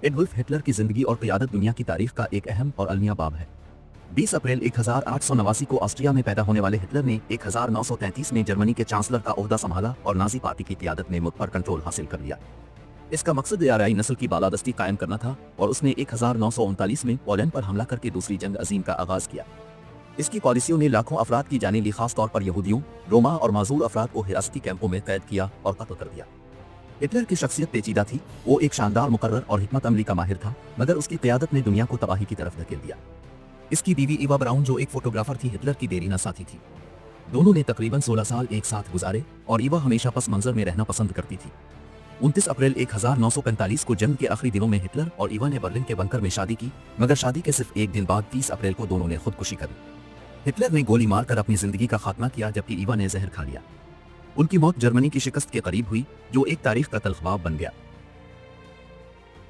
Adolf Hitler की जिंदगी और क़ियादत दुनिया की तारीख का एक अहम और अलमिया बाब है। 20 अप्रैल 1889 को ऑस्ट्रिया में पैदा होने वाले हिटलर ने 1933 में जर्मनी के चांसलर का ओहदा संभाला और नाजी पार्टी की क़ियादत में मुल्क पर कंट्रोल हासिल कर लिया। इसका मकसद आरियाई नस्ल की बालादस्ती कायम करना था और उसने 1939 में पोलैंड पर हमला करके दूसरी जंग अजीम का आगाज किया। इसकी पॉलिसियों ने लाखों अफराद की जानें ली, खासतौर पर यहूदियों, रोमा और माजूर अफराद को हिरासती कैंपों में कैद किया और कत्ल कर दिया। हिटलर की शख्सियत पेचीदा थी। वो एक शानदार मुकर्रर और हिकमत अमली का माहिर था, मगर उसकी क़ियादत ने दुनिया को तबाही की तरफ धकेल दिया। इसकी बीवी इवा ब्राउन, जो एक फोटोग्राफर थी, हिटलर की देरीना साथी थी। दोनों ने तकरीबन 16 साल एक साथ गुजारे और इवा हमेशा पस मंजर में रहना पसंद करती थी। 29 अप्रैल 1945 को जंग के आखिरी दिनों में हिटलर और इवा ने बर्लिन के बंकर में शादी की, मगर शादी के सिर्फ एक दिन बाद 30 अप्रैल को दोनों ने खुदकुशी कर ली। हिटलर ने गोली मारकर अपनी जिंदगी का खात्मा किया, जबकि इवा ने जहर खा लिया। उनकी मौत जर्मनी की शिकस्त के करीब हुई, जो एक तारीख का तल्ख बाब बन गया।